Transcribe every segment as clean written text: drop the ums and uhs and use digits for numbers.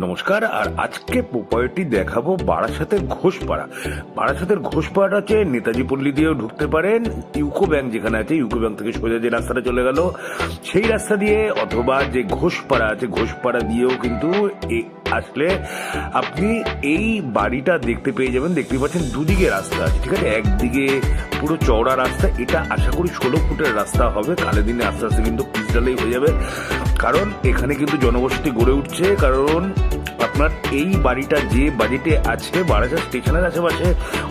নমস্কার। আর আজকে প্রপার্টি দেখাবো বারাসাতের ঘোষপাড়া। বারাসাতের ঘোষপাড়াটা হচ্ছে নেতাজি পল্লী দিয়েও ঢুকতে পারেন, ইউকো ব্যাংক যেখানে আছে ইউকো ব্যাংক থেকে সোজা যে রাস্তাটা চলে গেল সেই রাস্তা দিয়ে, অথবা যে ঘোষপাড়া আছে ঘোষপাড়া দিয়েও কিন্তু আসলে আপনি এই বাড়িটা দেখতে পেয়ে যাবেন। দেখতে পাচ্ছেন দুদিকে রাস্তা আছে, ঠিক আছে। একদিকে পুরো চওড়া রাস্তা, এটা আশা করি 16 ফুটের রাস্তা হবে। কালের দিনে আস্তে আস্তে কিন্তু পিচডালেই হয়ে যাবে, কারণ এখানে কিন্তু জনবসতি গড়ে উঠছে। কারণ আপনার এই বাড়িটা যে বাজেটে আছে বারাসাত স্টেশনের আশেপাশে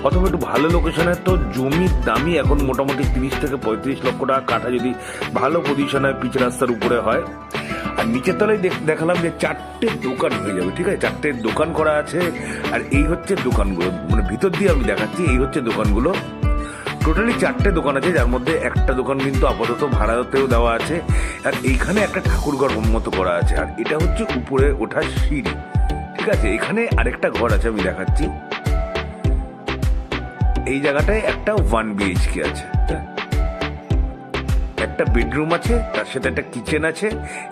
অথবা একটু ভালো লোকেশনের, তো জমির দামই এখন মোটামুটি 30 থেকে 35 লক্ষ টাকা কাঠা, যদি ভালো পজিশনে পিচ রাস্তার উপরে হয়। আর নিচের তলায় দেখালাম যে 4টে দোকান হয়ে যাবে, ঠিক আছে। 4টে দোকান করা আছে। আর এই হচ্ছে দোকানগুলো, মানে ভিতর দিয়ে আমি দেখাচ্ছি, এই হচ্ছে দোকানগুলো। টোটালি 4টে দোকান আছে, যার মধ্যে একটা দোকান কিন্তু আপাতত ভাড়াতেও দেওয়া আছে। আর এইখানে একটা ঠাকুরঘর মতো করা আছে, আর এটা হচ্ছে উপরে ওঠার সিঁড়ি, ঠিক আছে। এখানে আরেকটা ঘর আছে, আমি দেখাচ্ছি। এই জায়গাটায় একটা 1 BHK আছে, একটা বেডরুম আছে, তার সাথে একটা কিচেন আছে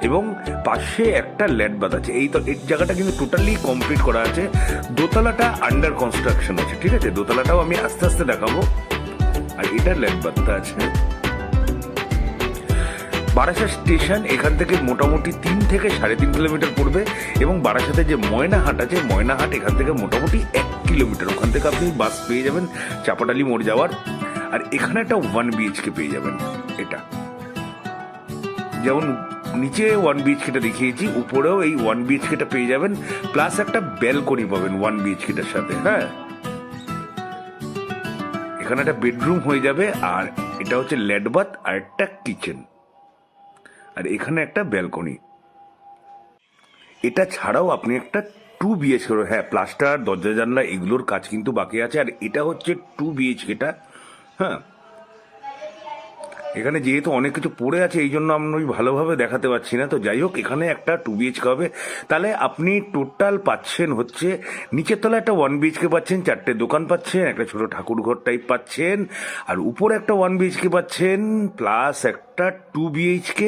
এবং পাশে একটা ল্যাড বাথ আছে। এই জায়গাটা কিন্তু টোটালি কমপ্লিট করা আছে। দোতলাটা আন্ডার কনস্ট্রাকশন আছে, ঠিক আছে। দোতলাটাও আমি আস্তে আস্তে দেখাবো। আর এটা ল্যান্ড বার্তা আছে। বারাসাত স্টেশন এখান থেকে মোটামুটি 3 থেকে 3.5 কিলোমিটার পড়বে, এবং বারাসাতে যে ময়নাহাট আছে, ময়নাহাট এখান থেকে মোটামুটি 1 কিলোমিটার। ওখান থেকে আপনি বাস পেয়ে যাবেন চাপাটালি মোড় যাওয়ার। আর এখানে একটা 1 BHK পেয়ে যাবেন। এটা যেমন নিচে 1 BHKটা দেখিয়েছি, উপরেও এই 1 BHKটা পেয়ে যাবেন, প্লাস একটা ব্যালকনি পাবেন 1 BHKটার সাথে। হ্যাঁ, এখানে একটা বেডরুম হয়ে যাবে, আর এটা হচ্ছে ল্যাড বাথ আর একটা কিচেন, আর এখানে একটা ব্যালকনি। এটা ছাড়াও আপনি একটা 2 BHK, হ্যাঁ, প্লাস্টার দরজা জানলা এগুলোর কাজ কিন্তু বাকি আছে। আর এটা হচ্ছে 2 BHKটা। হ্যাঁ, এখানে যেহেতু অনেক কিছু পড়ে আছে এই জন্য আমি ভালোভাবে দেখাতে পারছি না। তো যাই হোক, এখানে একটা 2 BHK হবে। তাহলে আপনি টোটাল পাচ্ছেন হচ্ছে নিচের তলায় একটা 1 BHK পাচ্ছেন, 4টে দোকান পাচ্ছেন, একটা ছোট ঠাকুর ঘর টাইপ পাচ্ছেন, আর উপরে একটা 1 BHK পাচ্ছেন, প্লাস একটা 2 BHK,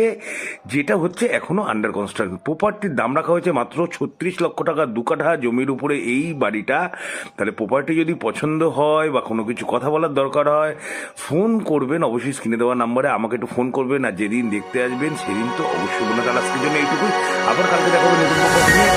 যেটা হচ্ছে এখনো আন্ডার কনস্ট্রাকশন। প্রপার্টির দাম রাখা হয়েছে মাত্র 36 লক্ষ টাকা, 2 কাঠা জমির উপরে এই বাড়িটা। তাহলে প্রপার্টি যদি পছন্দ হয় বা কোনো কিছু কথা বলার দরকার হয়, ফোন করবেন অবশ্যই স্ক্রিনে দেওয়া নাম্বারে, আমাকে একটু ফোন করবেন। আর যেদিন দেখতে আসবেন সেদিন তো অবশ্যই বলুন। তাহলে আজকের জন্য এইটুকুই, আবার কালকে দেখাবো নতুন প্রপার্টি নিয়ে।